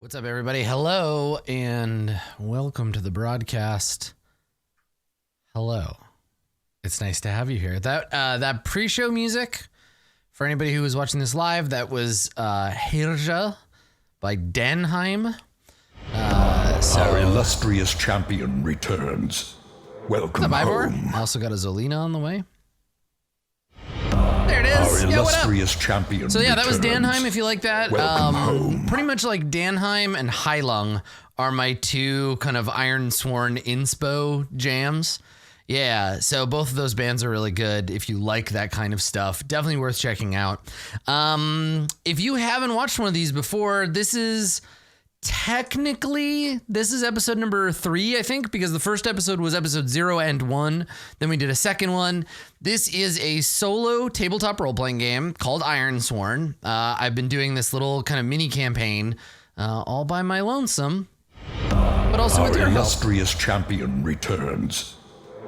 What's up, everybody? Hello, and welcome to the broadcast. Hello. It's nice to have you here. That pre-show music, for anybody who was watching this live, that was Herja by Danheim. Our illustrious champion returns. Welcome home. I also got a Zolina on the way. There it is. Our illustrious champion. So yeah, that was returns. Danheim, if you like that. Welcome home. Pretty much like Danheim and Heilung are my two kind of Ironsworn inspo jams. Yeah, so both of those bands are really good. If you like that kind of stuff, definitely worth checking out. If you haven't watched one of these before, this is episode number 3, I think, because the first episode was episode 0 and 1. Then we did a second one. This is a solo tabletop role-playing game called Ironsworn. I've been doing this little kind of mini campaign all by my lonesome, but also with your help. Our illustrious champion returns.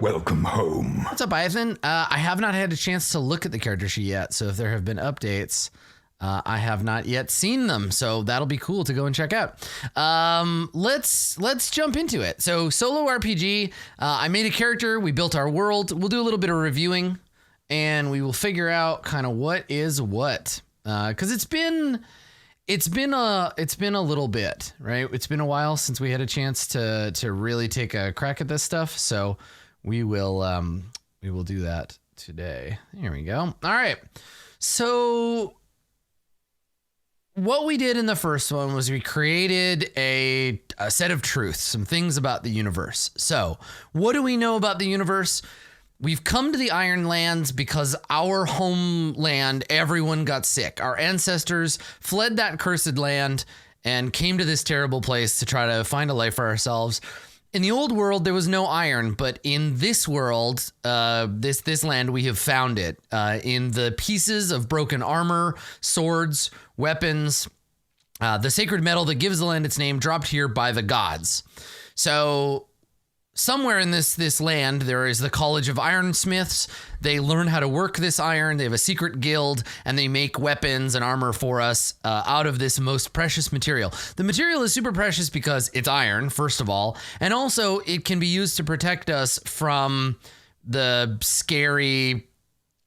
Welcome home. What's up, Ethan? I have not had a chance to look at the character sheet yet, so if there have been updates, I have not yet seen them, so that'll be cool to go and check out. Let's jump into it. So solo RPG, I made a character, we built our world, we'll do a little bit of reviewing, and we will figure out kind of what is what. Because it's been a little bit, right? It's been a while since we had a chance to really take a crack at this stuff, so we will do that today. Here we go. All right. So what we did in the first one was we created a set of truths, some things about the universe. So what do we know about the universe? We've come to the Ironlands because our homeland, everyone got sick. Our ancestors fled that cursed land and came to this terrible place to try to find a life for ourselves. In the old world, there was no iron, but in this world, this land, we have found it in the pieces of broken armor, swords, weapons, the sacred metal that gives the land its name, dropped here by the gods. So somewhere in this land, there is the College of Ironsmiths. They learn how to work this iron. They have a secret guild, and they make weapons and armor for us out of this most precious material. The material is super precious because it's iron, first of all, and also it can be used to protect us from the scary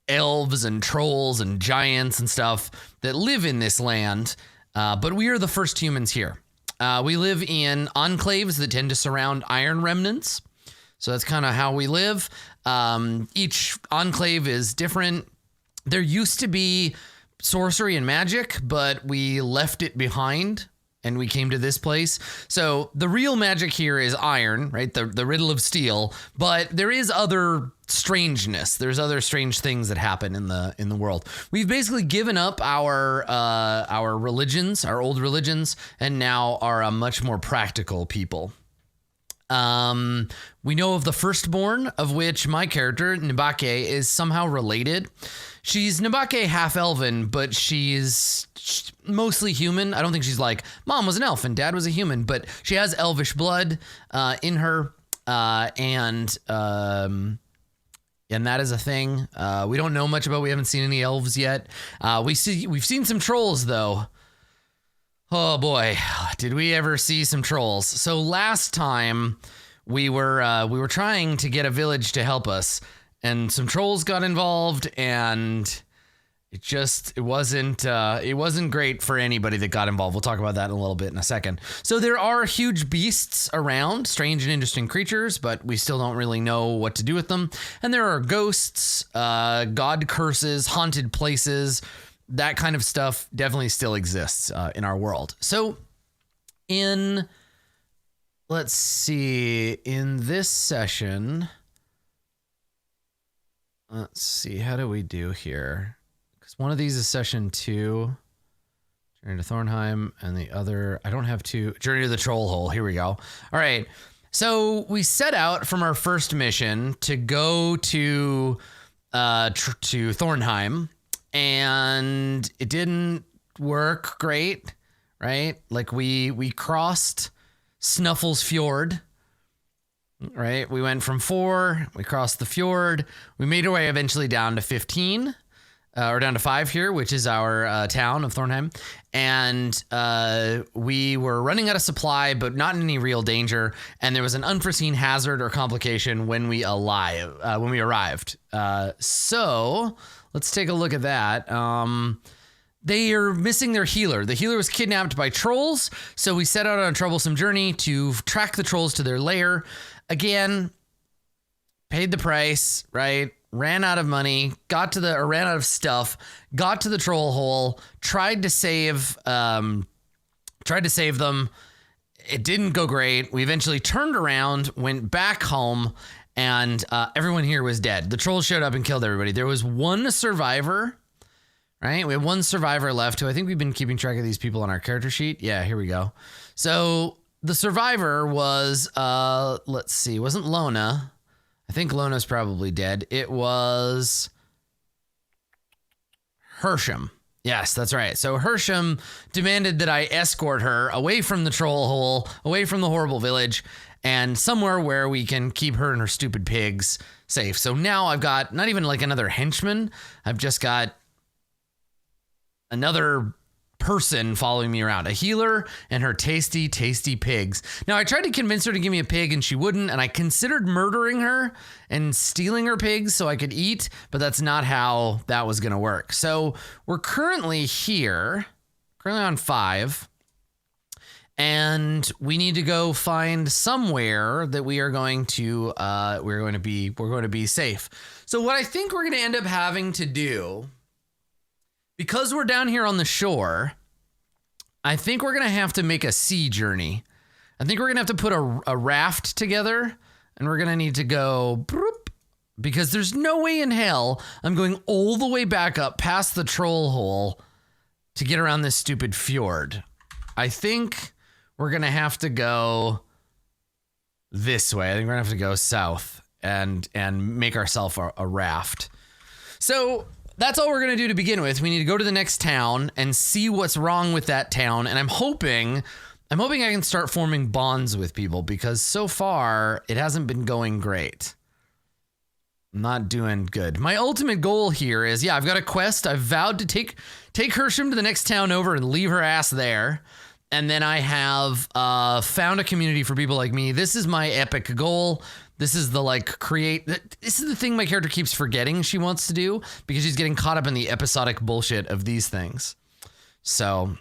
elves and trolls and giants and stuff that live in this land. But we are the first humans here. We live in enclaves that tend to surround iron remnants. So that's kind of how we live. Each enclave is different. There used to be sorcery and magic, but we left it behind and we came to this place. So the real magic here is iron, right? The riddle of steel, but there is other strangeness. There's other strange things that happen in the world. We've basically given up our religions, our old religions, and now are a much more practical people. We know of the firstborn, of which my character, Nibake, is somehow related. She's Nibake half elven, but she's mostly human. I don't think she's like, mom was an elf and dad was a human, but she has elvish blood in her, and that is a thing. We don't know much about. We haven't seen any elves yet. We've seen some trolls though. Oh boy, did we ever see some trolls? So last time we were trying to get a village to help us, and some trolls got involved, and it wasn't great for anybody that got involved. We'll talk about that in a little bit in a second. So there are huge beasts around, strange and interesting creatures, but we still don't really know what to do with them. And there are ghosts, god curses, haunted places. That kind of stuff definitely still exists in our world. So let's see, in this session, let's see, how do we do here? Because one of these is session 2, Journey to Thornheim, and the other, I don't have 2, Journey to the Troll Hole. Here we go. All right. So we set out from our first mission to go to Thornheim, and it didn't work great, right? Like we crossed Snuffles Fjord, right? We went from 4, we crossed the fjord, we made our way eventually down to 15, or down to 5 here, which is our town of Thornheim. And we were running out of supply, but not in any real danger. And there was an unforeseen hazard or complication when we arrived. So let's take a look at that. They are missing their healer. The healer was kidnapped by trolls, so we set out on a troublesome journey to track the trolls to their lair. Again, paid the price, right? Ran out of money, ran out of stuff, got to the troll hole, tried to save them. It didn't go great. We eventually turned around, went back home, and everyone here was dead. The trolls showed up and killed everybody. There was one survivor. Right? We have one survivor left who I think we've been keeping track of these people on our character sheet. Yeah, here we go. So the survivor was, let's see, it wasn't Lona. I think Lona's probably dead. It was Hersham. Yes, that's right. So Hersham demanded that I escort her away from the troll hole, away from the horrible village, and somewhere where we can keep her and her stupid pigs safe. So now I've got not even like another henchman. I've just got another person following me around, a healer and her tasty, tasty pigs. Now, I tried to convince her to give me a pig and she wouldn't, and I considered murdering her and stealing her pigs so I could eat, but that's not how that was going to work. So we're currently on 5, and we need to go find somewhere that we are going to be safe. So what I think we're going to end up having to do, because we're down here on the shore, I think we're going to have to make a sea journey. I think we're going to have to put a raft together, and we're going to need to go, because there's no way in hell I'm going all the way back up past the troll hole to get around this stupid fjord. I think we're going to have to go this way. I think we're going to have to go south and make ourselves a raft. So that's all we're going to do to begin with. We need to go to the next town and see what's wrong with that town. And I'm hoping I can start forming bonds with people, because so far it hasn't been going great. I'm not doing good. My ultimate goal here is, I've got a quest. I've vowed to take Hersham to the next town over and leave her ass there. And then I have found a community for people like me. This is my epic goal. This is this is the thing my character keeps forgetting she wants to do, because she's getting caught up in the episodic bullshit of these things. So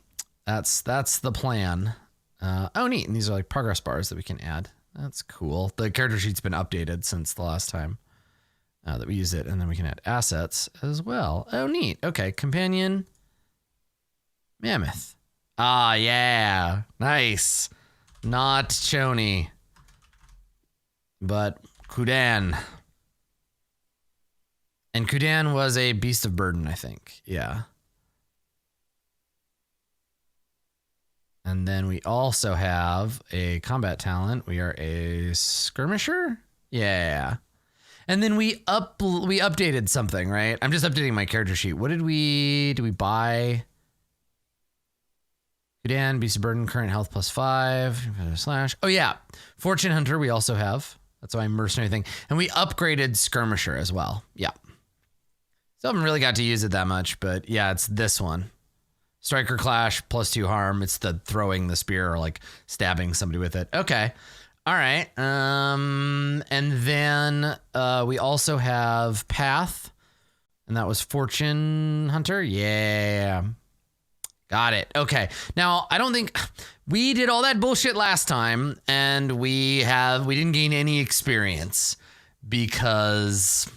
that's the plan. Oh, neat. And these are like progress bars that we can add. That's cool. The character sheet's been updated since the last time that we used it. And then we can add assets as well. Oh, neat. Okay. Companion. Mammoth. Ah, yeah. Nice. Not Choni, but Kudan. And Kudan was a beast of burden, I think. Yeah. And then we also have a combat talent. We are a skirmisher. Yeah. And then we updated something, right? I'm just updating my character sheet. What did we buy? Kudan, beast of burden, current health +5 / Oh yeah. Fortune hunter we also have. That's why mercenary thing. And we upgraded skirmisher as well. Yeah. Still haven't really got to use it that much, but yeah, it's this one. Striker clash +2 harm. It's the throwing the spear or like stabbing somebody with it. Okay. All right. And then we also have path, and that was fortune hunter. Yeah. Got it. Okay. Now, I don't think we did all that bullshit last time, and we didn't gain any experience, because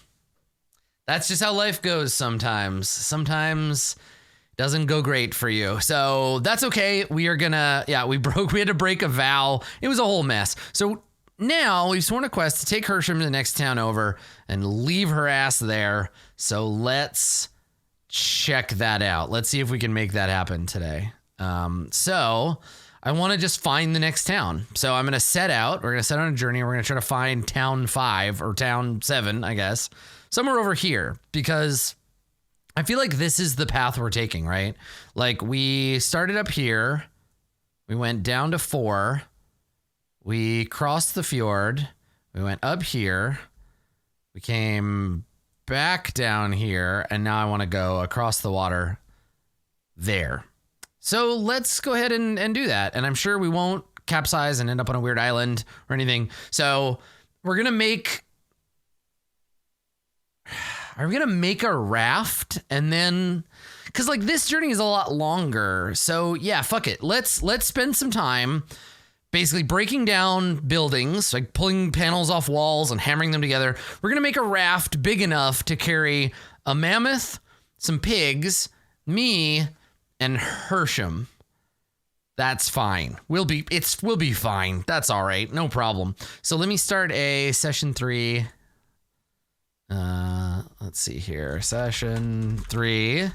that's just how life goes sometimes. Sometimes it doesn't go great for you. So that's okay. We are gonna, we had to break a vow. It was a whole mess. So now we've sworn a quest to take Hersham to the next town over and leave her ass there. So let's check that out. Let's see if we can make that happen today. So I want to just find the next town. So I'm going to set out. We're going to set on a journey. We're going to try to find town 5 or town 7, I guess, somewhere over here, because I feel like this is the path we're taking, right? Like, we started up here. We went down to 4. We crossed the fjord. We went up here. We came back down here, and now I want to go across the water there. So let's go ahead and do that. And I'm sure we won't capsize and end up on a weird island or anything. So we're going to make... Are we going to make a raft and then... Because, like, this journey is a lot longer. So, yeah, fuck it. Let's spend some time basically breaking down buildings, like pulling panels off walls and hammering them together. We're going to make a raft big enough to carry a mammoth, some pigs, me, and Hersham. That's fine. We'll be fine. That's all right. No problem. So let me start a session 3. Let's see here. Session 3.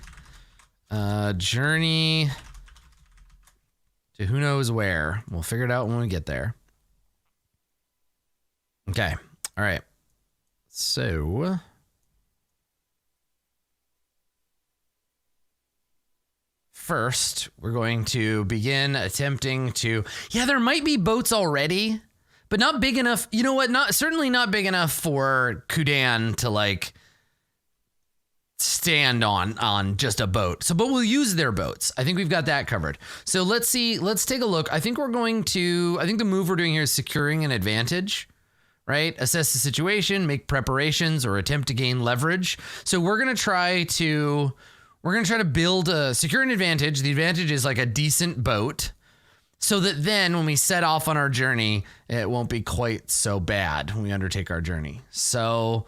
Journey to who knows where. We'll figure it out when we get there. Okay. All right. So first, we're going to begin attempting to... Yeah, there might be boats already, but not big enough. You know what? Certainly not big enough for Kudan to, like, stand on just a boat. So, but we'll use their boats. I think we've got that covered. So let's see. Let's take a look. I think the move we're doing here is securing an advantage, right? Assess the situation, make preparations, or attempt to gain leverage. So we're going to try to secure an advantage. The advantage is like a decent boat, so that then when we set off on our journey, it won't be quite so bad when we undertake our journey. So,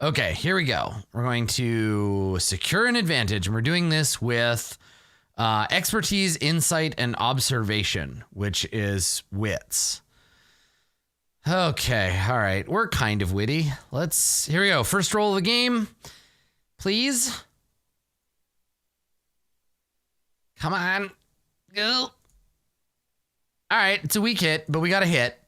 okay, here we go. We're going to secure an advantage, and we're doing this with expertise, insight, and observation, which is wits. Okay, all right. We're kind of witty. Here we go. First roll of the game, please. Come on. Go. All right, it's a weak hit, but we got a hit.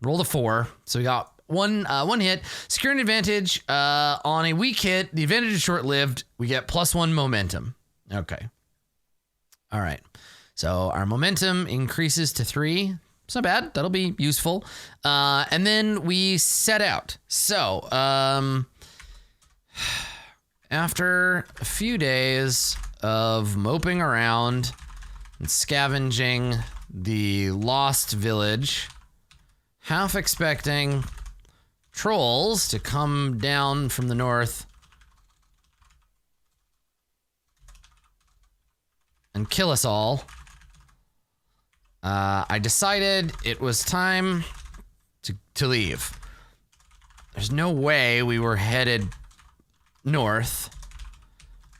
Rolled a 4, so we got one hit. Secure an advantage on a weak hit. The advantage is short-lived. We get +1 momentum. Okay. All right. So our momentum increases to 3. It's not bad. That'll be useful. And then we set out. So after a few days of moping around and scavenging the lost village, half expecting trolls to come down from the north and kill us all, I decided it was time to leave. There's no way we were headed north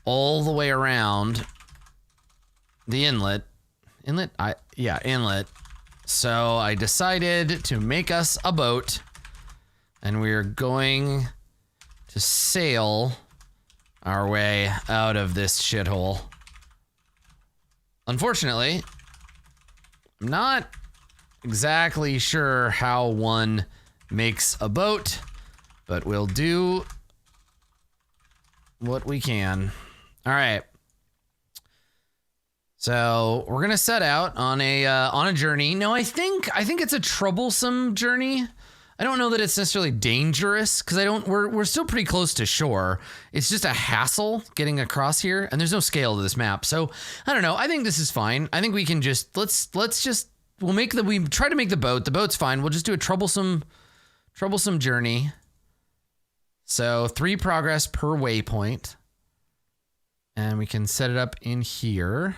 all the way around the inlet. Inlet? Inlet. So I decided to make us a boat, and we're going to sail our way out of this shithole. Unfortunately, I'm not exactly sure how one makes a boat, but we'll do what we can. All right. So we're gonna set out on a journey. No, I think it's a troublesome journey. I don't know that it's necessarily dangerous, because we're still pretty close to shore. It's just a hassle getting across here, and there's no scale to this map. So I don't know. I think this is fine. I think we can just we try to make the boat. The boat's fine. We'll just do a troublesome journey. So 3 progress per waypoint, and we can set it up in here.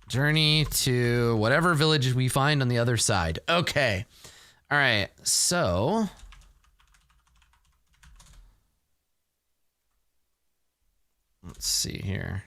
Journey to whatever village we find on the other side. Okay. All right. So let's see here.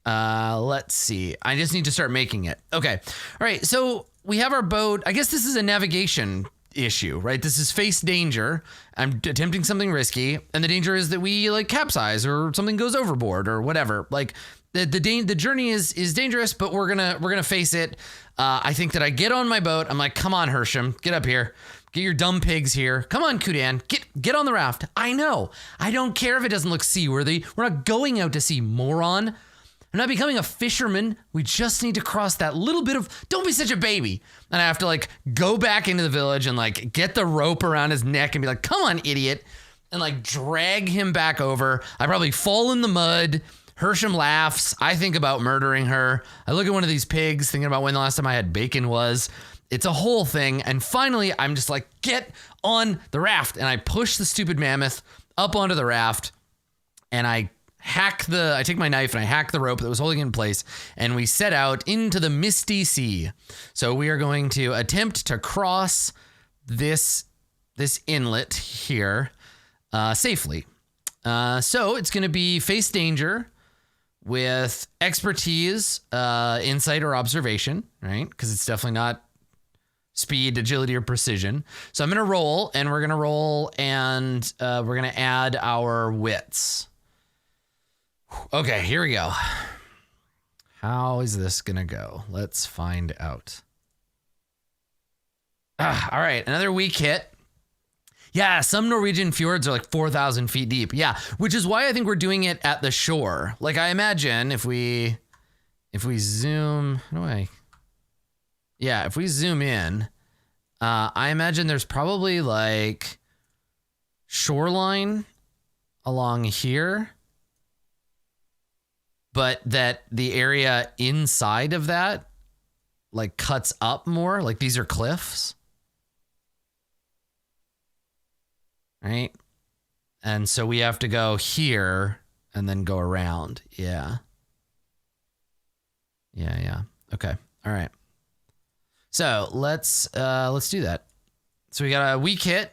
Let's see. I just need to start making it. Okay. All right. So we have our boat. I guess this is a navigation issue, right? This is face danger. I'm attempting something risky, and the danger is that we like capsize or something goes overboard or whatever. Like the journey is dangerous, but we're gonna face it. I think that I get on my boat. I'm like, come on, Hersham, get up here. Get your dumb pigs here. Come on, Kudan, get on the raft. I know. I don't care if it doesn't look seaworthy. We're not going out to sea, moron. I'm not becoming a fisherman. We just need to cross that little bit of, don't be such a baby. And I have to like go back into the village and like get the rope around his neck and be like, come on, idiot. and like drag him back over. I probably fall in the mud. Hersham laughs. I think about murdering her. I look at one of these pigs, thinking about when the last time I had bacon was. It's a whole thing. And finally, I'm just like, get on the raft. And I push the stupid mammoth up onto the raft. And I take my knife and I hack the rope that was holding it in place. And we set out into the misty sea. So we are going to attempt to cross this inlet here safely. So it's going to be face danger with expertise, insight, or observation, right? Because it's definitely not speed, agility, or precision. So I'm going to roll, and we're going to roll, and we're going to add our wits. Okay, here we go. How is this going to go? Let's find out. All right, another weak hit. Yeah, some Norwegian fjords are like 4,000 feet deep. Yeah, which is why I think we're doing it at the shore. Like, I imagine if we zoom, if we zoom in, I imagine there's probably like shoreline along here, but that the area inside of that like cuts up more. Like these are cliffs. Right? And so we have to go here and then go around. Yeah. Okay. All right. So let's do that. So we got a weak hit,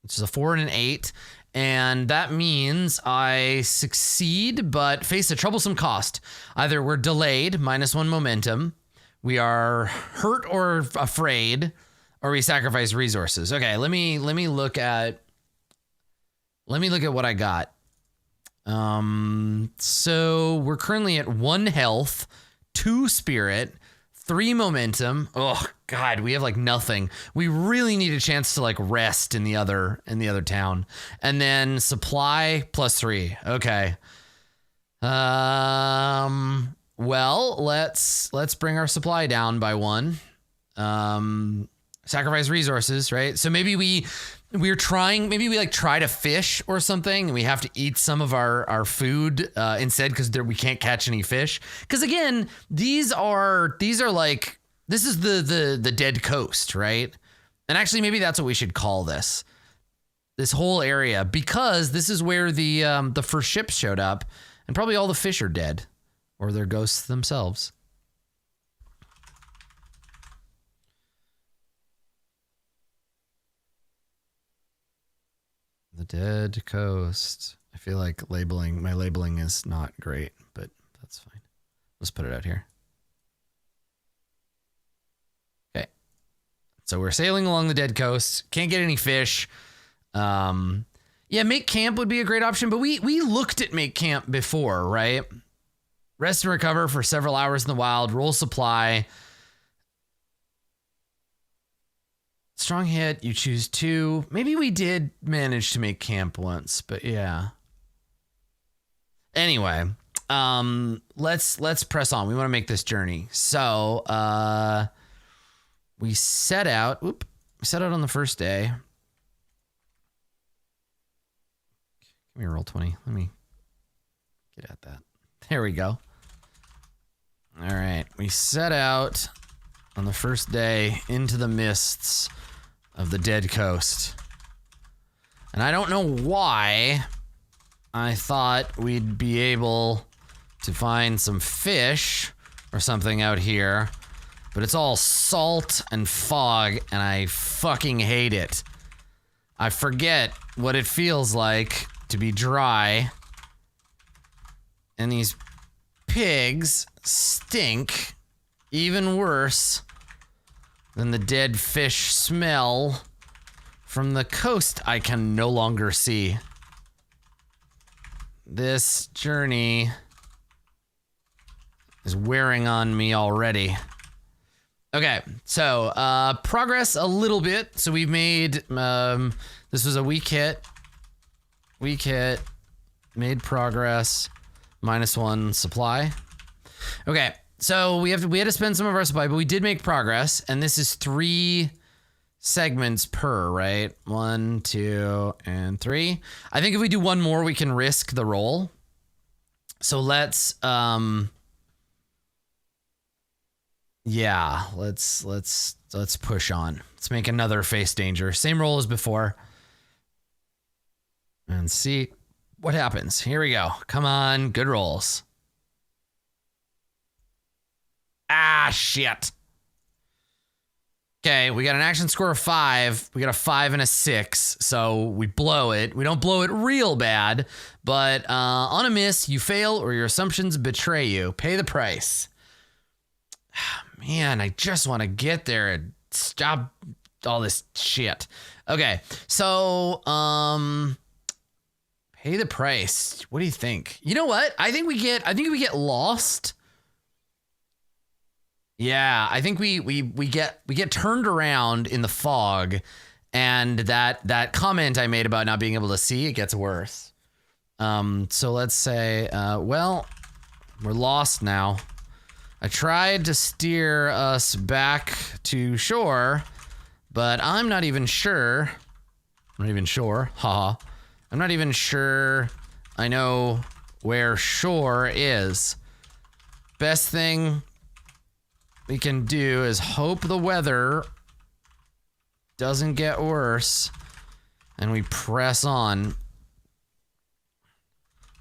which is a 4 and an 8. And that means I succeed, but face a troublesome cost. Either we're delayed, -1 momentum, we are hurt or afraid, or we sacrifice resources. Okay, let me look at what I got. So we're currently at 1 health, 2 spirit, 3 momentum. Oh God, we have like nothing. We really need a chance to like rest in the other town. And then supply +3. Okay. Well, let's bring our supply down by 1. Sacrifice resources, right? So maybe we like try to fish or something, and we have to eat some of our food instead because we can't catch any fish. Because again, these are like, this is the dead coast, right? And actually, maybe that's what we should call this whole area, because this is where the first ship showed up, and probably all the fish are dead, or they're ghosts themselves. The dead coast. I feel like my labeling is not great, but that's fine. Let's put it out here. Okay. So we're sailing along the dead coast. Can't get any fish. Yeah, make camp would be a great option, but we looked at make camp before, right? Rest and recover for several hours in the wild, roll supply. Strong hit, you choose 2. Maybe we did manage to make camp once, but yeah. Anyway, let's press on. We want to make this journey. So, we set out on the first day. Give me a roll 20. Let me get at that. There we go. All right, we set out on the first day into the mists of the dead coast. And I don't know why I thought we'd be able to find some fish or something out here, but it's all salt and fog, and I fucking hate it. I forget what it feels like to be dry, and these pigs stink even worse than the dead fish smell from the coast I can no longer see. This journey is wearing on me already. Okay, so progress a little bit. So we've made, this was a weak hit, made progress, -1 supply. Okay. So we had to spend some of our supply, but we did make progress, and this is 3 segments per, right? 1, 2, and 3. I think if we do one more, we can risk the roll. So let's yeah, let's push on. Let's make another face danger. Same roll as before. And see what happens. Here we go. Come on, good rolls. Ah, shit. Okay, we got an action score of 5. We got a 5 and a 6, so we blow it. We don't blow it real bad, but on a miss, you fail or your assumptions betray you. Pay the price. Man, I just want to get there and stop all this shit. Okay, so pay the price. What do you think? You know what? I think we get lost. Yeah, I think we get turned around in the fog, and that comment I made about not being able to see, it gets worse. So let's say, well, we're lost now. I tried to steer us back to shore, but I'm not even sure. I'm not even sure. Haha. I'm not even sure I know where shore is. Best thing we can do is hope the weather doesn't get worse and we press on.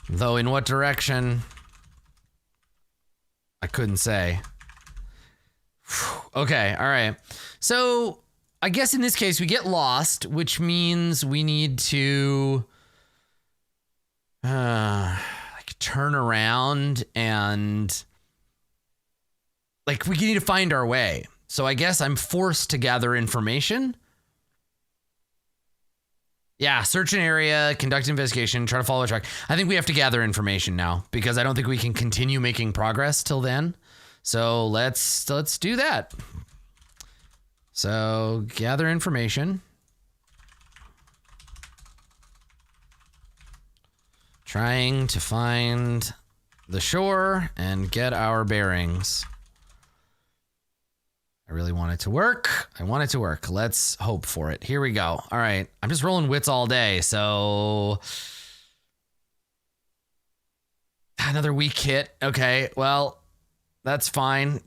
Though in what direction, I couldn't say. Okay, all right. So I guess in this case we get lost, which means we need to like turn around and like we need to find our way. So I guess I'm forced to gather information. Yeah, search an area, conduct investigation, try to follow a track. I think we have to gather information now because I don't think we can continue making progress till then. So let's do that. So gather information. Trying to find the shore and get our bearings. I really want it to work. I want it to work. Let's hope for it. Here we go. All right. I'm just rolling wits all day. So another weak hit. Okay. Well, that's fine.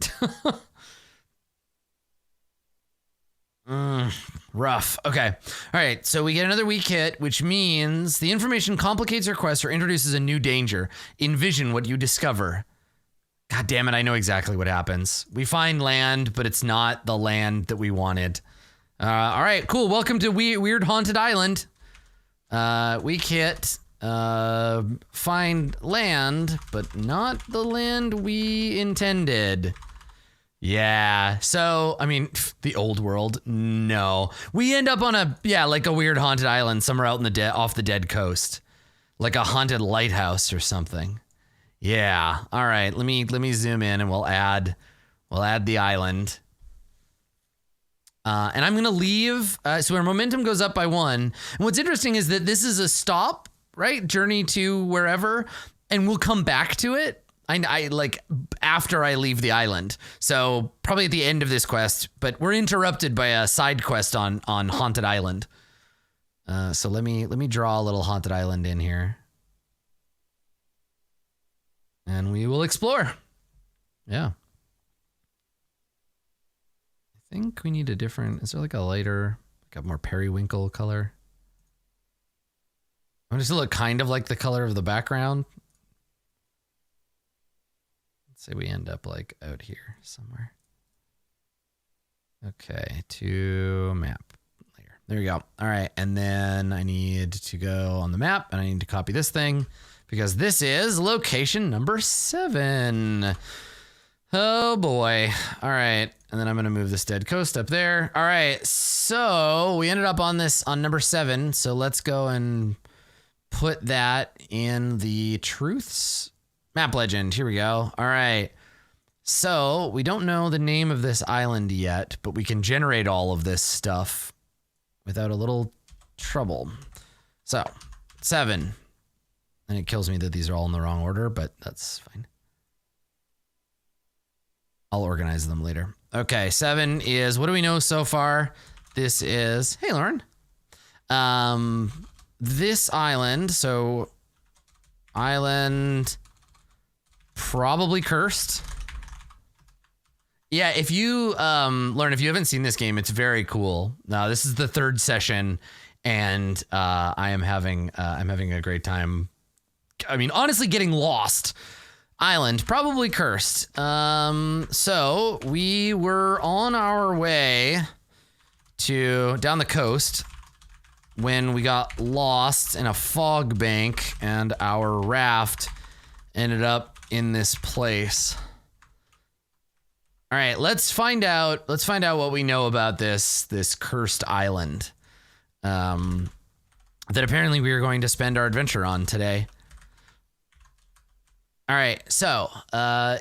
Rough. Okay. All right. So we get another weak hit, which means the information complicates our quest or introduces a new danger. Envision what you discover. God damn it, I know exactly what happens. We find land, but it's not the land that we wanted. All right, cool. Welcome to Weird Haunted Island. Weak hit. Find land, but not the land we intended. Yeah, so, I mean, the old world, no. We end up on like a weird haunted island somewhere out in the off the dead coast. Like a haunted lighthouse or something. Yeah. All right. Let me zoom in and we'll add the island. And I'm going to leave. So our momentum goes up by 1. And what's interesting is that this is a stop, right? Journey to wherever, and we'll come back to it. I like after I leave the island. So probably at the end of this quest, but we're interrupted by a side quest on Haunted Island. So let me draw a little Haunted Island in here. And we will explore. Yeah. I think we need a different, is there like a lighter, like a more periwinkle color? I want it to look kind of like the color of the background. Let's say we end up like out here somewhere. Okay, to map layer. There we go. All right, and then I need to go on the map and I need to copy this thing. Because this is location number 7. Oh boy. All right. And then I'm going to move this dead coast up there. All right. So we ended up on number 7. So let's go and put that in the truths map legend. Here we go. All right. So we don't know the name of this island yet, but we can generate all of this stuff without a little trouble. So 7. And it kills me that these are all in the wrong order, but that's fine. I'll organize them later. Okay, 7 is, what do we know so far? this is, hey, Lauren. This island, so island probably cursed. Yeah, if you, Lauren, if you haven't seen this game, it's very cool. Now, this is the third session, and I'm having a great time. I mean, honestly, getting lost. Island, probably cursed. So we were on our way to down the coast when we got lost in a fog bank, and our raft ended up in this place. All right, let's find out what we know about this cursed island that apparently we are going to spend our adventure on today. All right, so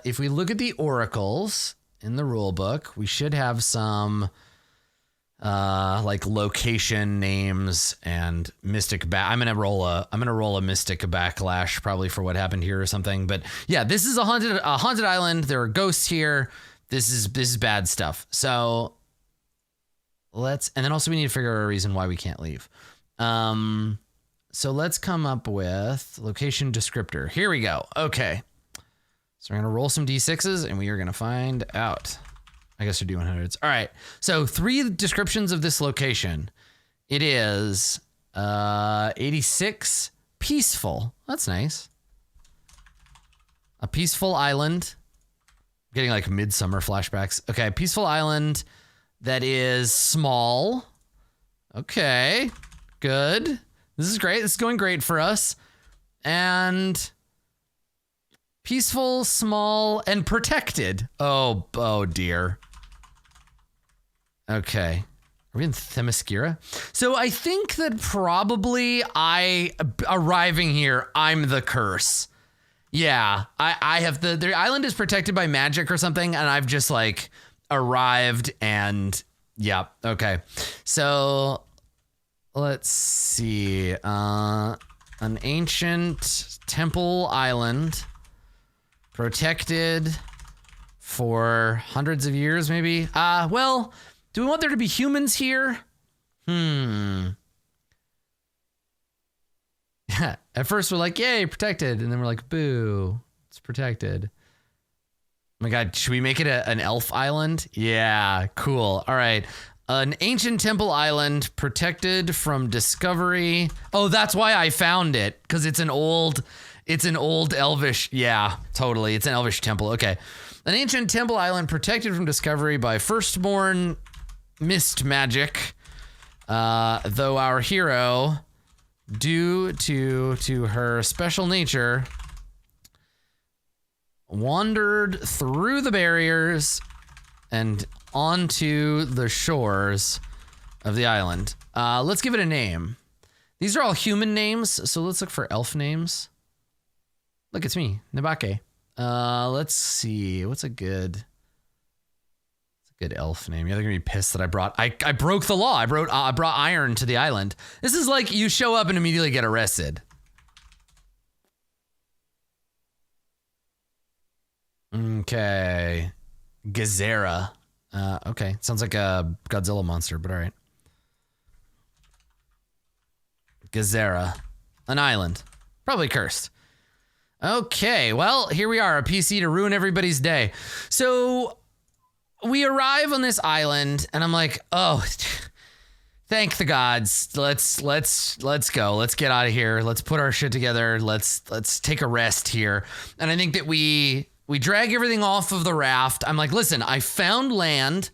if we look at the oracles in the rule book, we should have some like location names and mystic I'm gonna roll a mystic backlash probably for what happened here or something. But yeah, this is a haunted island. There are ghosts here. This is bad stuff. So and then also we need to figure out a reason why we can't leave. So let's come up with location descriptor. Here we go. Okay. So we're going to roll some D6s and we are going to find out. I guess they're D100s. All right. So 3 descriptions of this location. It is 86 peaceful. That's nice. A peaceful island. I'm getting like midsummer flashbacks. Okay. Peaceful island that is small. Okay. Good. This is great. This is going great for us. And peaceful, small, and protected. Oh dear. Okay. Are we in Themyscira? So I think that probably arriving here, I'm the curse. Yeah, I have the island is protected by magic or something, and I've just like arrived and yeah, okay. So let's see. An ancient temple island protected for hundreds of years, maybe. Well, do we want there to be humans here? Yeah. At first we're like, yay, protected. And then we're like, boo, it's protected. Oh my God, should we make it an elf island? Yeah, cool. All right. An ancient temple island protected from discovery. Oh, that's why I found it. Because it's an old elvish. Yeah, totally. It's an elvish temple. Okay. An ancient temple island protected from discovery by firstborn mist magic. Though our hero, due to her special nature, wandered through the barriers and onto the shores of the island. Let's give it a name. These are all human names, so let's look for elf names. Look, it's me, Nabake. Let's see. What's a good elf name? Yeah, they're gonna be pissed that I broke the law. I brought iron to the island. This is like you show up and immediately get arrested. Okay. Gazera. Okay. Sounds like a Godzilla monster, but all right. Gazera. An island. Probably cursed. Okay, well, here we are, a PC to ruin everybody's day. So we arrive on this island, and I'm like, oh, thank the gods. Let's go. Let's get out of here. Let's put our shit together. Let's take a rest here. And I think that we drag everything off of the raft. I'm like, listen, I found land.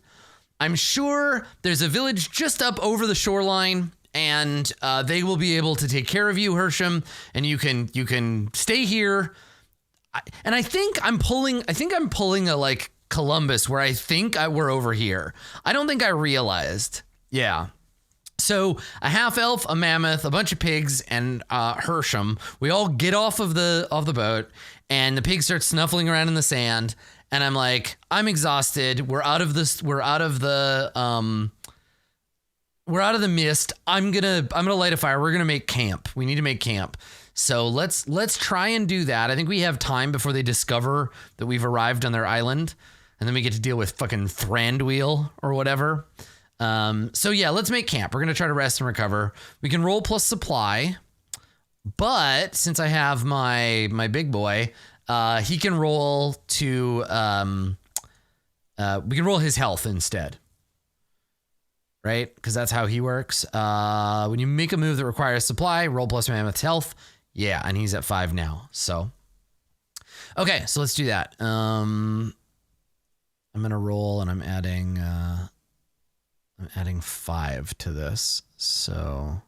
I'm sure there's a village just up over the shoreline, and they will be able to take care of you, Hersham, and you can stay here. And I think I'm pulling a like Columbus, where I think we're over here. I don't think I realized. Yeah. So a half elf, a mammoth, a bunch of pigs, and Hersham. We all get off of the boat, and the pigs start snuffling around in the sand. And I'm like, I'm exhausted. We're out of the mist. I'm gonna light a fire. We're gonna make camp. We need to make camp. So let's try and do that. I think we have time before they discover that we've arrived on their island, and then we get to deal with fucking Thranduil or whatever. So yeah, let's make camp. We're going to try to rest and recover. We can roll plus supply, but since I have my big boy, he can roll to, we can roll his health instead. Right? Because that's how he works. When you make a move that requires supply, roll plus mammoth's health. Yeah, and he's at 5 now. So, okay, so let's do that. I'm gonna roll, and I'm adding 5 to this. So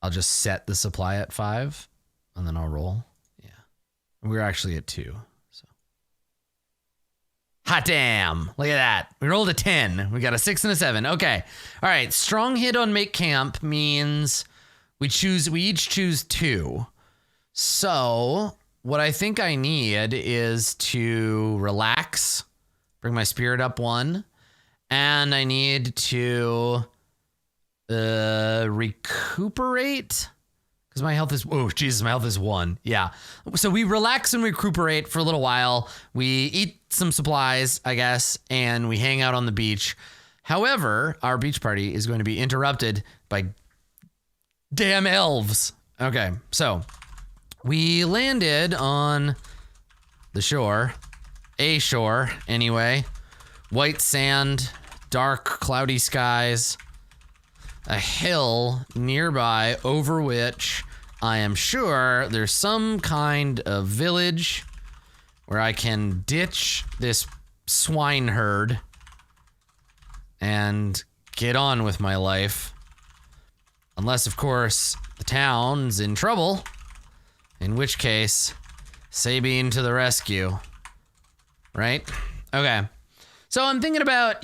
I'll just set the supply at 5, and then I'll roll. Yeah, we're actually at 2. Hot damn. Look at that. We rolled a 10. We got a 6 and a 7. Okay. All right. Strong hit on make camp means we each choose 2. So what I think I need is to relax, bring my spirit up 1, and I need to recuperate. Because my health is, oh, Jesus, my health is 1. Yeah. So we relax and recuperate for a little while. We eat some supplies, I guess, and we hang out on the beach. However, our beach party is going to be interrupted by damn elves. Okay, so we landed on the shore, a shore anyway. White sand, dark, cloudy skies, a hill nearby over which I am sure there's some kind of village where I can ditch this swine herd and get on with my life. Unless, of course, the town's in trouble, in which case, Sabine to the rescue. Right? Okay. So I'm thinking about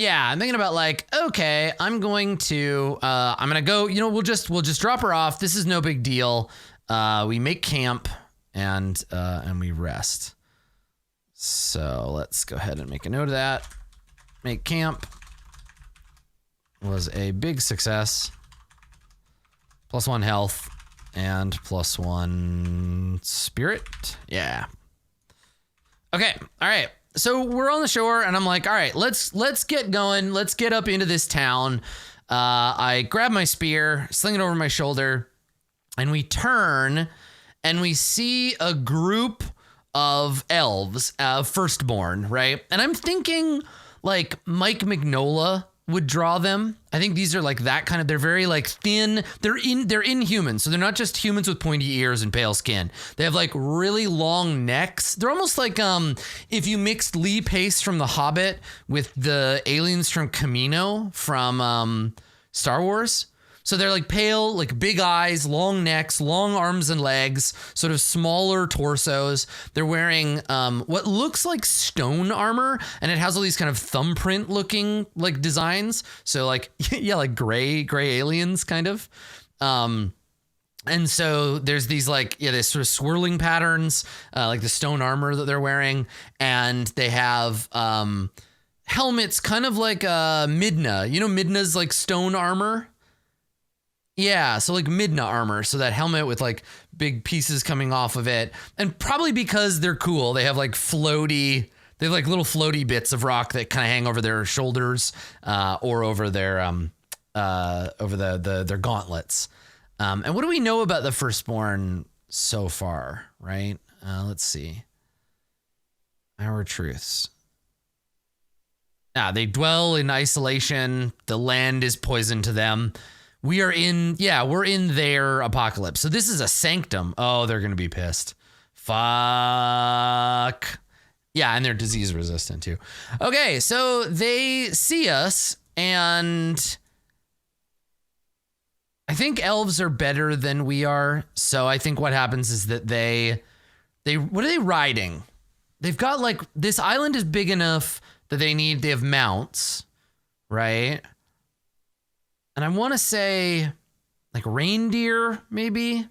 like, okay, I'm going to go, we'll just drop her off. This is no big deal. We make camp and we rest. So let's go ahead and make a note of that. Make camp was a big success. +1 health and +1 spirit. Yeah. Okay. All right. So we're on the shore and I'm like, all right, let's get going. Let's get up into this town. I grab my spear, sling it over my shoulder, and we turn and we see a group of elves, firstborn, right? And I'm thinking like Mike Mignola would draw them. I think these are like that kind of, they're very like thin. They're inhuman. So they're not just humans with pointy ears and pale skin. They have like really long necks. They're almost like if you mixed Lee Pace from The Hobbit with the aliens from Camino from Star Wars. So they're like pale, like big eyes, long necks, long arms and legs, sort of smaller torsos. They're wearing what looks like stone armor, and it has all these kind of thumbprint looking like designs. So like, yeah, like gray aliens kind of. And so there's these like, yeah, this sort of swirling patterns, like the stone armor that they're wearing. And they have helmets kind of like Midna. You know, Midna's like stone armor. Yeah, so like Midna armor, so that helmet with like big pieces coming off of it, and probably because they're cool, they have like little floaty bits of rock that kind of hang over their shoulders, or over their their gauntlets. And what do we know about the firstborn so far? Right? Let's see. Our truths. They dwell in isolation. The land is poison to them. We're in their apocalypse. So this is a sanctum. Oh, they're going to be pissed. Fuck. Yeah, and they're disease resistant too. Okay, so they see us, and I think elves are better than we are. So I think what happens is that they what are they riding? They've got like, this island is big enough that they have mounts, right? And I want to say like reindeer, maybe.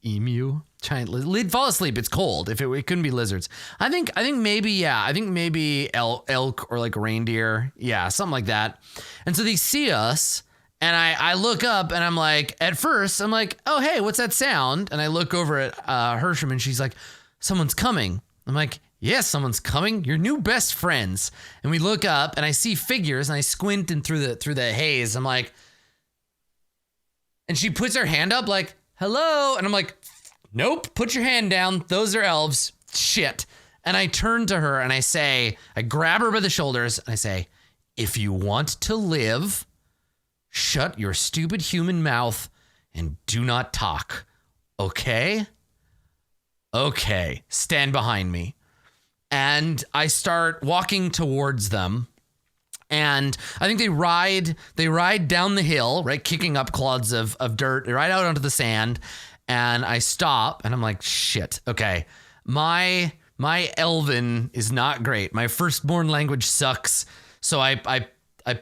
Emu, giant lizard. Fall asleep. It's cold. If it couldn't be lizards. I think maybe, yeah. I think maybe elk or like reindeer. Yeah, something like that. And so they see us, and I look up, and I'm like, at first I'm like, oh, hey, what's that sound? And I look over at Hersham, and she's like, someone's coming. I'm like, yes, someone's coming. Your new best friends. And we look up and I see figures and I squint and through the haze. I'm like, and she puts her hand up like, hello. And I'm like, nope, put your hand down. Those are elves. Shit. And I turn to her and I say, I grab her by the shoulders and I say, if you want to live, shut your stupid human mouth and do not talk. Okay? Okay. Stand behind me. And I start walking towards them. And I think they ride down the hill, right? Kicking up clods of dirt, right out onto the sand. And I stop and I'm like, shit. Okay. My Elven is not great. My firstborn language sucks. So I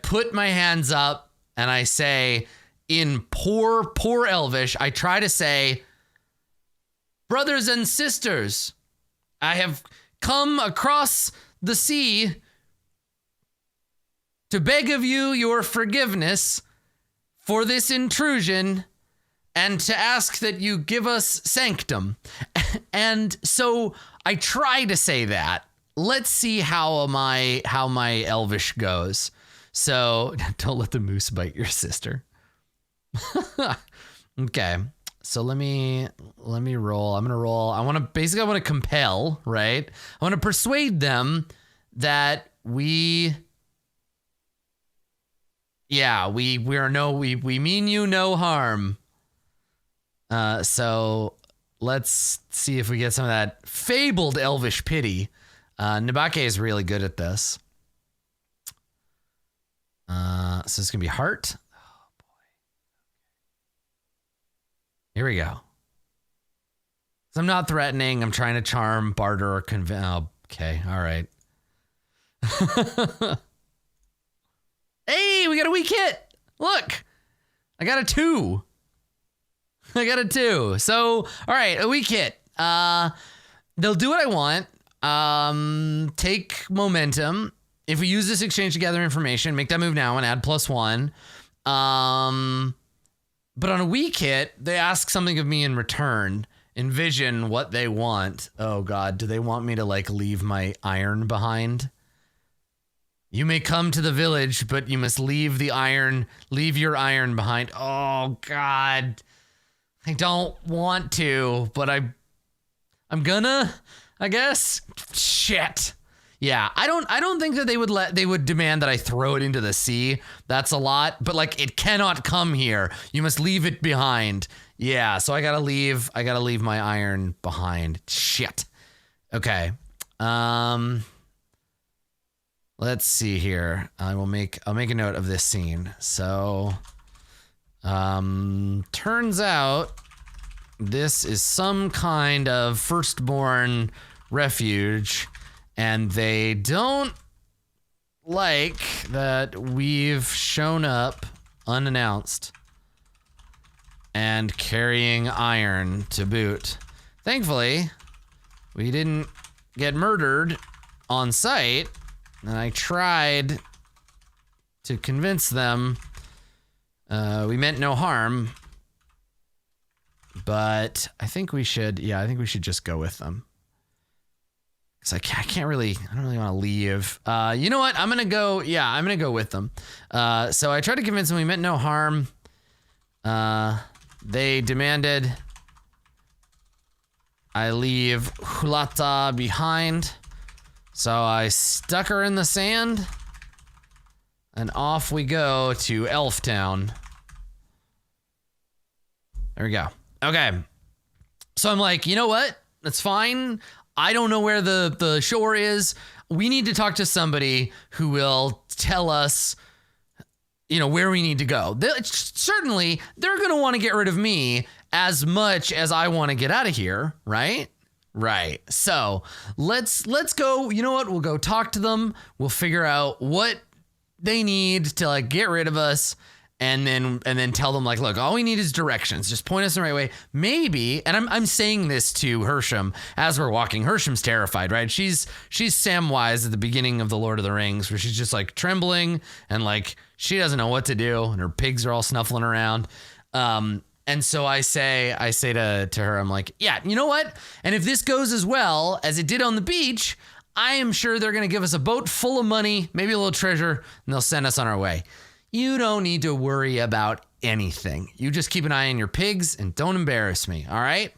put my hands up and I say in poor Elvish, I try to say, brothers and sisters, I have come across the sea to beg of you your forgiveness for this intrusion and to ask that you give us sanctum. And so I try to say that. Let's see how my Elvish goes. So don't let the moose bite your sister. Okay. So let me roll. I'm going to roll. I want to compel, right? I want to persuade them that we mean you no harm. So let's see if we get some of that fabled Elvish pity. Nabake is really good at this. So it's going to be heart. Oh, boy. Here we go. So I'm not threatening. I'm trying to charm, barter, or convince. Oh, okay. All right. Hey, we got a weak hit. Look, I got a 2. So, all right, a weak hit. They'll do what I want. Take momentum. If we use this exchange to gather information, make that move now and add +1. But on a weak hit, they ask something of me in return. Envision what they want. Oh God, do they want me to like leave my iron behind? You may come to the village, but you must leave your iron behind. Oh God. I don't want to, but I'm gonna, I guess. Shit. Yeah, I don't think that they would demand that I throw it into the sea. That's a lot, but like it cannot come here. You must leave it behind. Yeah, so I gotta leave my iron behind. Shit. Okay. Let's see here. I'll make a note of this scene. So turns out this is some kind of firstborn refuge. And they don't like that we've shown up unannounced and carrying iron to boot. Thankfully, we didn't get murdered on sight, and I tried to convince them we meant no harm, but I think we should just go with them. Cause I don't really want to leave. You know what? I'm going to go with them. So I tried to convince them we meant no harm. They demanded I leave Hulata behind. So I stuck her in the sand and off we go to Elf Town. There we go. Okay. So I'm like, you know what? That's fine. I don't know where the shore is. We need to talk to somebody who will tell us, where we need to go. Certainly, they're going to want to get rid of me as much as I want to get out of here, right? Right. So let's go. You know what? We'll go talk to them. We'll figure out what they need to like get rid of us. And then tell them like, look, all we need is directions. Just point us the right way. Maybe, and I'm saying this to Hersham as we're walking. Hersham's terrified, right? She's Samwise at the beginning of The Lord of the Rings, where she's just like trembling and like she doesn't know what to do, and her pigs are all snuffling around. And And so I say to her, I'm like, yeah, you know what? And if this goes as well as it did on the beach, I am sure they're going to give us a boat full of money, maybe a little treasure, and they'll send us on our way. You don't need to worry about anything. You just keep an eye on your pigs and don't embarrass me, all right?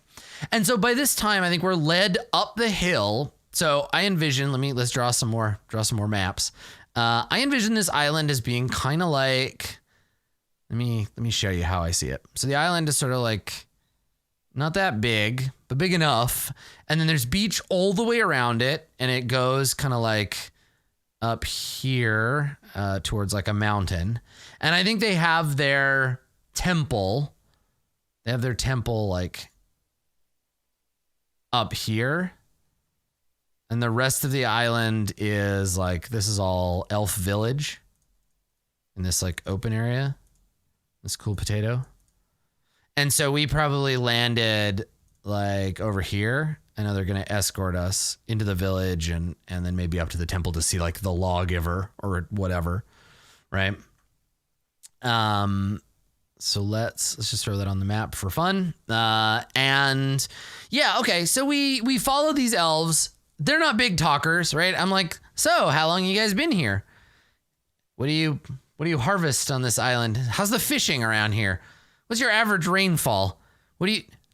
And so by this time, I think we're led up the hill. So I envision, let's draw some more maps. I envision this island as being kind of like, let me show you how I see it. So the island is sort of like not that big, but big enough. And then there's beach all the way around it. And it goes kind of like up here towards like a mountain. And I think they have their temple. They have their temple like up here. And the rest of the island is like, this is all elf village in this like open area. This cool potato. And so we probably landed like over here. I know they're going to escort us into the village and then maybe up to the temple to see like the lawgiver or whatever. Right. So let's just throw that on the map for fun. And yeah, okay. So we follow these elves. They're not big talkers, right? I'm like, so how long you guys been here? What do you harvest on this island? How's the fishing around here? What's your average rainfall?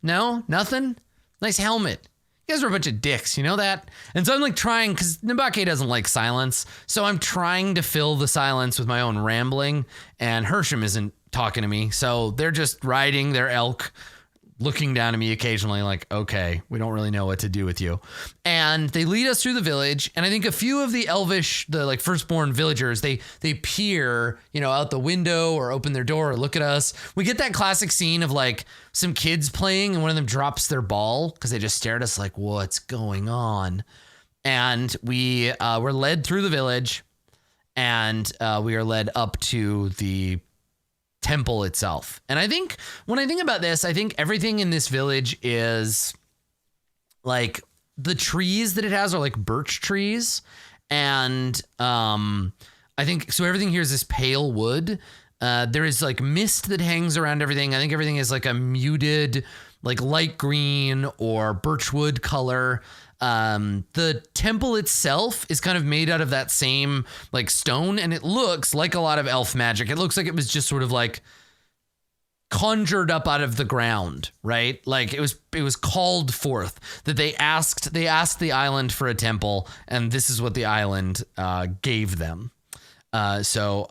No, nothing? Nice helmet. You guys are a bunch of dicks, you know that? And so I'm like trying, because Nabake doesn't like silence. So I'm trying to fill the silence with my own rambling, and Hersham isn't talking to me. So they're just riding their elk, looking down at me occasionally like, okay, we don't really know what to do with you. And they lead us through the village. And I think a few of the elvish, the like firstborn villagers, they peer, out the window or open their door or look at us. We get that classic scene of like some kids playing and one of them drops their ball because they just stare at us like, what's going on? And we were led through the village, and we are led up to the temple itself. And I think when I think about this, I think everything in this village is like the trees that it has are like birch trees. And I think so everything here is this pale wood. There is like mist that hangs around everything. I think everything is like a muted, like light green or birchwood color. The temple itself is kind of made out of that same like stone, and it looks like a lot of elf magic. It looks like it was just sort of like conjured up out of the ground, right? Like it was called forth that they asked the island for a temple, and this is what the island gave them. So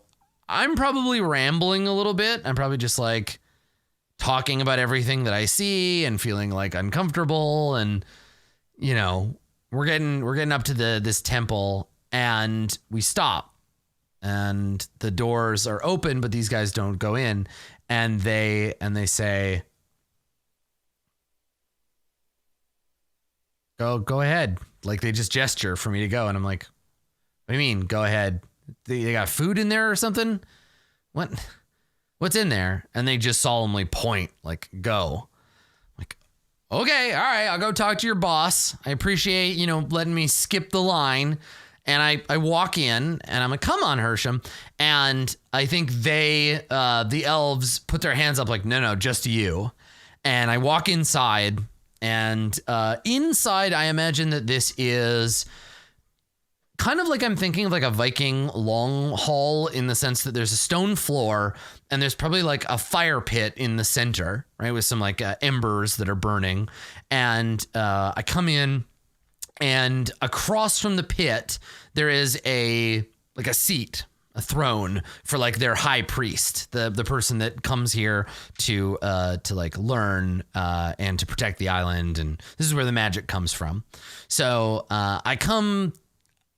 I'm probably rambling a little bit. I'm probably just like talking about everything that I see and feeling like uncomfortable, and we're getting up to this temple, and we stop, and the doors are open, but these guys don't go in, and they say, go ahead. Like they just gesture for me to go. And I'm like, what do you mean? Go ahead. They got food in there or something? What's in there? And they just solemnly point like, go. Okay, all right, I'll go talk to your boss. I appreciate, letting me skip the line. And I walk in, and I'm like, come on, Hersham. And I think the elves put their hands up like, no, just you. And I walk inside, and inside I imagine that this is kind of like I'm thinking of like a Viking long hall, in the sense that there's a stone floor and there's probably like a fire pit in the center, right? With some like embers that are burning. And I come in, and across from the pit, there is a seat, a throne for like their high priest, the person that comes here to like learn and to protect the island. And this is where the magic comes from. So I come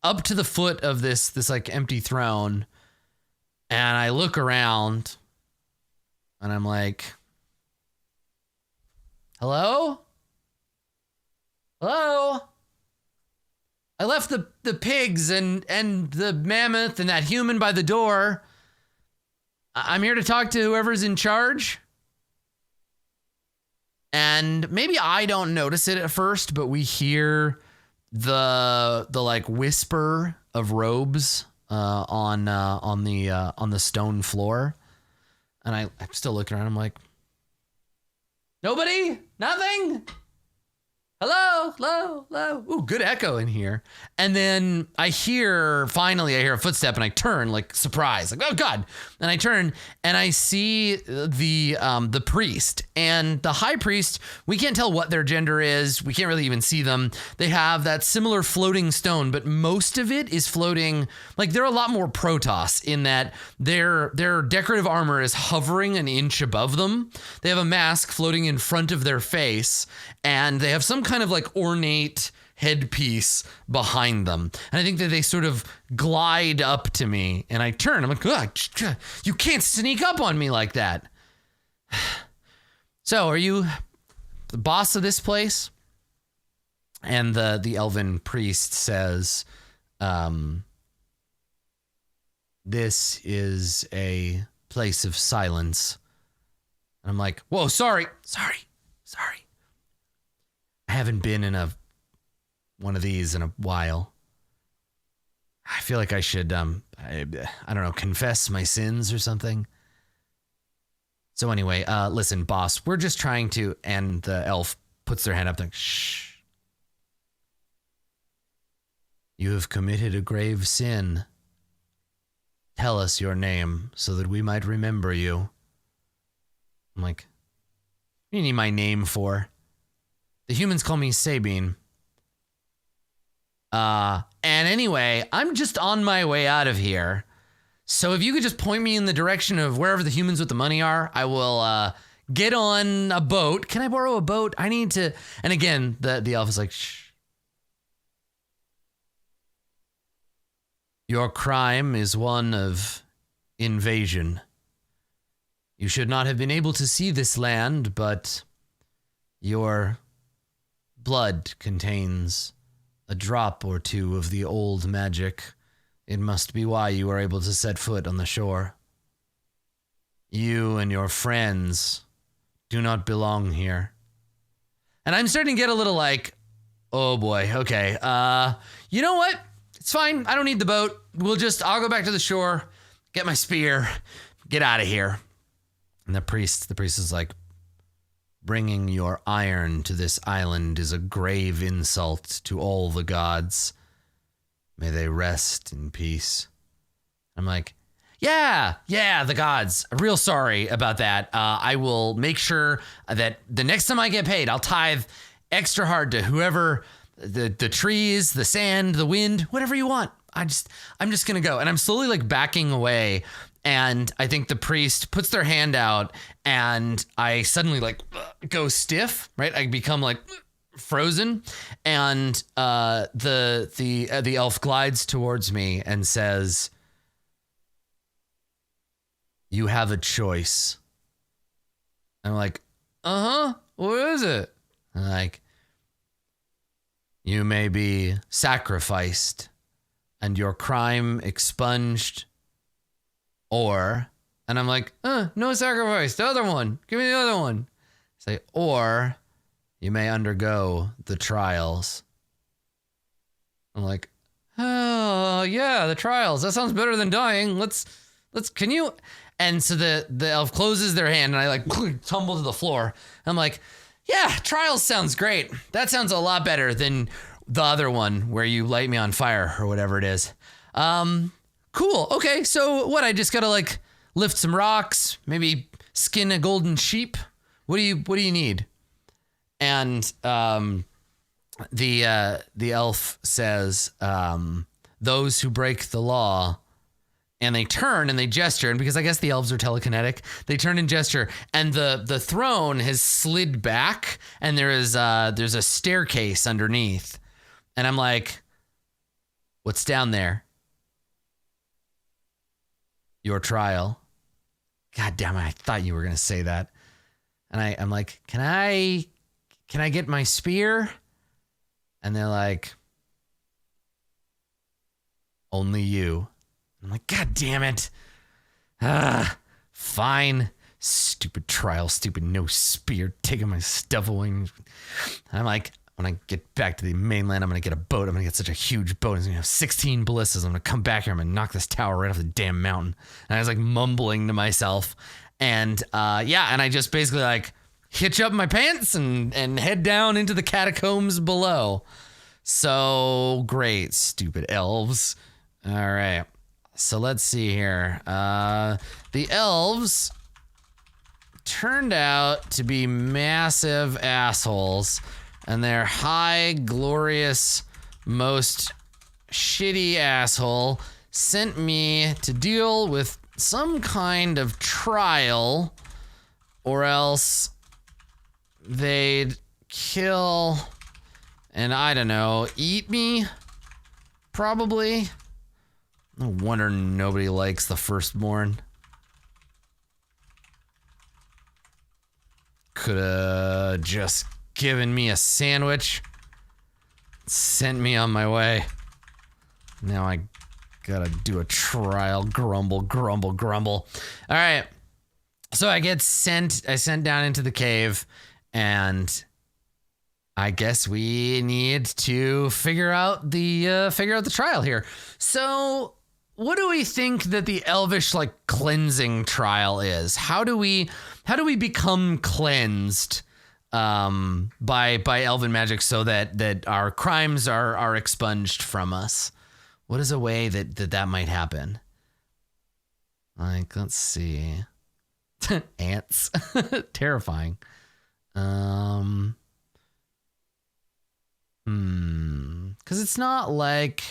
up to the foot of this like empty throne, and I look around, and I'm like, hello? I left the pigs and the mammoth and that human by the door. I'm here to talk to whoever's in charge. And maybe I don't notice it at first, but we hear the like whisper of robes on the stone floor. And I'm still looking around. I'm like, Nobody? Nothing? Hello, hello, hello. Ooh, good echo in here. And then finally I hear a footstep and I turn like surprise, like, oh God. And I turn and I see the priest and the high priest. We can't tell what their gender is. We can't really even see them. They have that similar floating stone, but most of it is floating. Like they're a lot more Protoss in that their decorative armor is hovering an inch above them. They have a mask floating in front of their face and they have some kind of like ornate headpiece behind them. And I think that they sort of glide up to me and I turn. I'm like, ugh, you can't sneak up on me like that. So are you the boss of this place? And the elven priest says, this is a place of silence. And I'm like, whoa, sorry. I haven't been in one of these in a while. I feel like I should, I don't know, confess my sins or something. So anyway, listen, boss, we're just trying to, and the elf puts their hand up like, shh. You have committed a grave sin. Tell us your name so that we might remember you. I'm like, what do you need my name for? The humans call me Sabine. And anyway, I'm just on my way out of here. So if you could just point me in the direction of wherever the humans with the money are, I will get on a boat. Can I borrow a boat? I need to. And again, the elf is like, shh. Your crime is one of invasion. You should not have been able to see this land, but your blood contains a drop or two of the old magic. It must be why you were able to set foot on the shore. You and your friends do not belong here. And I'm starting to get a little like, oh boy, okay. You know what? It's fine. I don't need the boat. I'll go back to the shore, get my spear, get out of here. And the priest is like, bringing your iron to this island is a grave insult to all the gods. May they rest in peace. I'm like, yeah, the gods. Real sorry about that. I will make sure that the next time I get paid, I'll tithe extra hard to whoever, the trees, the sand, the wind, whatever you want. I'm just gonna go. And I'm slowly like backing away. And I think the priest puts their hand out and I suddenly like go stiff, right? I become like frozen. And the elf glides towards me and says, you have a choice. I'm like, what is it? And like, you may be sacrificed and your crime expunged. And I'm like, no sacrifice. The other one. Give me the other one. Say, or you may undergo the trials. I'm like, oh yeah, the trials. That sounds better than dying. Can you? And so the elf closes their hand and I like tumble to the floor. I'm like, yeah, trials sounds great. That sounds a lot better than the other one where you light me on fire or whatever it is. Cool. Okay. So what? I just gotta like lift some rocks, maybe skin a golden sheep. What do you need? And the elf says, those who break the law, and they turn and they gesture, and because I guess the elves are telekinetic, they turn and gesture, and the throne has slid back, and there's a staircase underneath, and I'm like, what's down there? Your trial. God damn it, I thought you were gonna say that. And I'm like, can I get my spear? And they're like, only you. I'm like, God damn it. Fine. Stupid trial, stupid no spear, taking my stuff away. And I'm like, when I get back to the mainland, I'm going to get a boat. I'm going to get such a huge boat. It's going to have 16 ballistas. I'm going to come back here. I'm going to knock this tower right off the damn mountain. And I was like mumbling to myself. And and I just basically like hitch up my pants and head down into the catacombs below. So great, stupid elves. All right. So let's see here. The elves turned out to be massive assholes, and their high, glorious, most shitty asshole sent me to deal with some kind of trial, or else they'd kill and, I don't know, eat me? Probably. No wonder nobody likes the firstborn. Could've just given me a sandwich. Sent me on my way. Now I gotta do a trial. Grumble, grumble, grumble. All right. So I sent down into the cave, and I guess we need to figure out the trial here. So what do we think that the elvish like cleansing trial is? How do we become cleansed by elven magic so that our crimes are expunged from us? What is a way that might happen? Like, let's see. Ants. Terrifying. Because it's not like,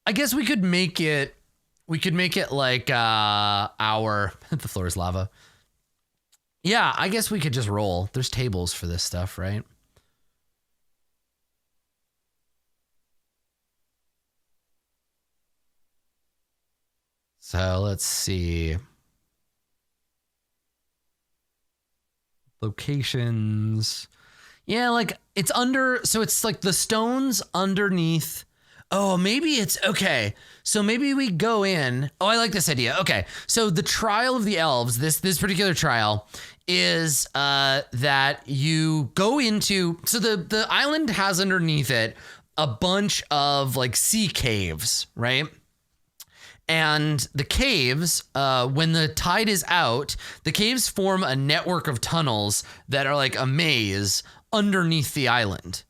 I guess we could make it like our the floor is lava. Yeah, I guess we could just roll. There's tables for this stuff, right? So let's see. Locations. Yeah, like it's under, so it's like the stones underneath. Oh, maybe it's okay. So maybe we go in. Oh, I like this idea. Okay. So the trial of the elves, this particular trial is that you go into, so the island has underneath it a bunch of like sea caves, right? And the caves, when the tide is out, the caves form a network of tunnels that are like a maze underneath the island.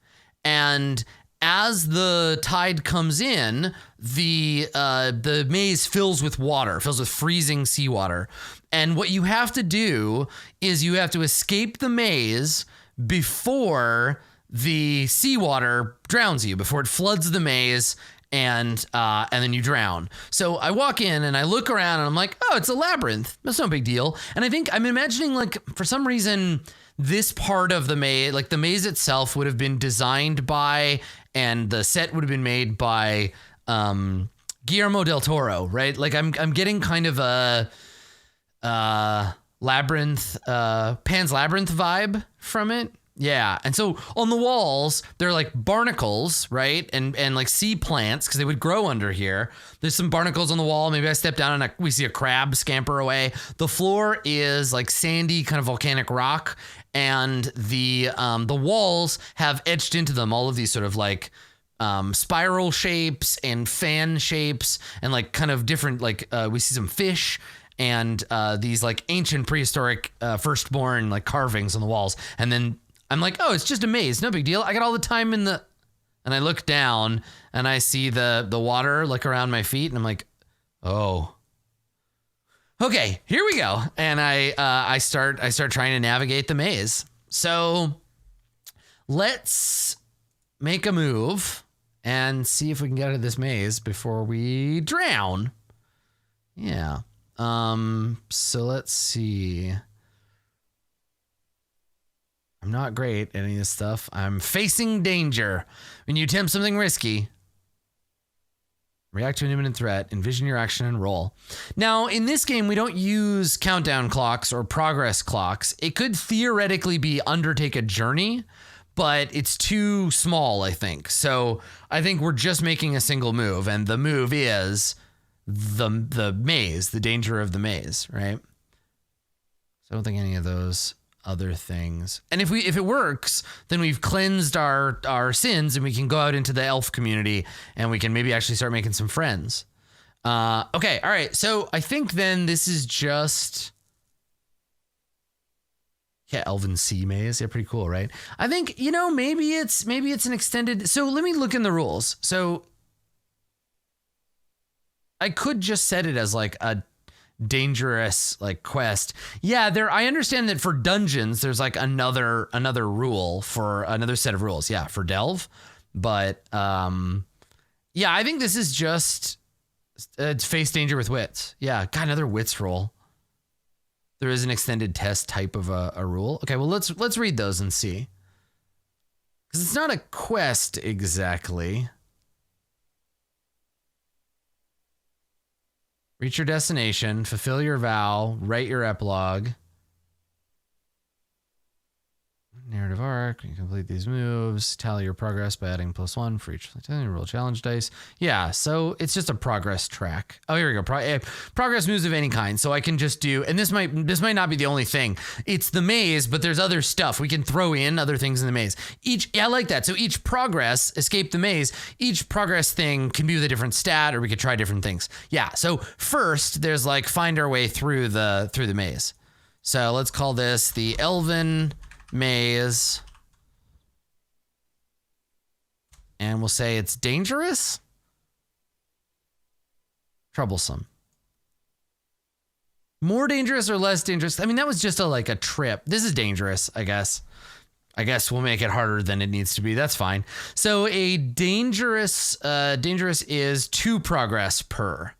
And as the tide comes in, the maze fills with water, fills with freezing seawater. And what you have to do is you have to escape the maze before the seawater drowns you, before it floods the maze, and then you drown. So I walk in and I look around and I'm like, oh, it's a labyrinth. That's no big deal. And I think I'm imagining, like, for some reason, this part of the maze, like the maze itself, would have been designed by, and the set would have been made by Guillermo del Toro, right? Like I'm getting kind of a labyrinth, Pan's Labyrinth vibe from it. Yeah. And so on the walls, they're like barnacles, right? And like sea plants, because they would grow under here. There's some barnacles on the wall. Maybe I step down and we see a crab scamper away. The floor is like sandy, kind of volcanic rock. And the walls have etched into them all of these sort of like spiral shapes and fan shapes and like kind of different, like we see some fish and these like ancient prehistoric firstborn like carvings on the walls. And then I'm like, oh, it's just a maze. No big deal. I got all the time in the... And I look down and I see the water like around my feet. And I'm like, oh, okay, here we go. And I start trying to navigate the maze. So let's make a move and see if we can get out of this maze before we drown. Yeah. So let's see. I'm not great at any of this stuff. I'm facing danger. When you attempt something risky, react to an imminent threat, envision your action, and roll. Now, in this game, we don't use countdown clocks or progress clocks. It could theoretically be undertake a journey, but it's too small, I think. So I think we're just making a single move, and the move is the maze, the danger of the maze, right? So I don't think any of those other things. And if it works, then we've cleansed our sins and we can go out into the elf community and we can maybe actually start making some friends. Okay. All right. So I think then this is just Yeah, Elven Sea Maze. Yeah, pretty cool, right? I think, maybe it's an extended. So let me look in the rules. So I could just set it as like a dangerous like quest. Yeah, I understand that for dungeons there's like another rule for another set of rules. Yeah, for Delve. But yeah, I think this is just face danger with wits. Yeah, got another wits roll. There is an extended test type of a rule. Okay, well let's read those and see. Because it's not a quest exactly. Reach your destination, fulfill your vow, write your epilogue. Narrative arc, you complete these moves, tally your progress by adding +1 for each roll challenge dice. Yeah, so it's just a progress track. Oh, here we go. Progress moves of any kind. So I can just do, and this might not be the only thing. It's the maze, but there's other stuff. We can throw in other things in the maze. I like that. So each progress, escape the maze, each progress thing can be with a different stat, or we could try different things. Yeah, so first there's like find our way through the maze. So let's call this the Elven Maze, and we'll say it's dangerous, troublesome, more dangerous or less dangerous. I mean, that was just a trip. This is dangerous, I guess. We'll make it harder than it needs to be. That's fine. So a dangerous is 2 progress per.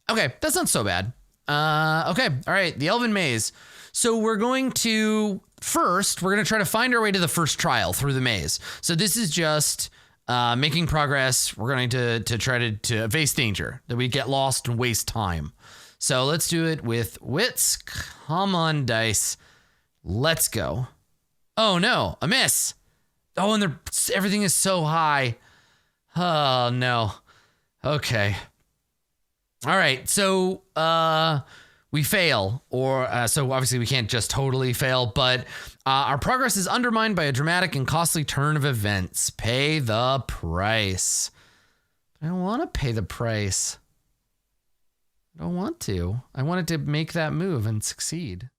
Okay, that's not so bad. Okay, all right, the Elven Maze. So we're going to try to find our way to the first trial through the maze. So this is just making progress. We're going to try to face danger, that we get lost and waste time. So let's do it with wits. Come on, dice. Let's go. Oh no, a miss. Oh, and everything is so high. Oh no. Okay. All right. So we fail, or so obviously we can't just totally fail, but our progress is undermined by a dramatic and costly turn of events. Pay the price. I don't want to pay the price. I don't want to. I wanted to make that move and succeed.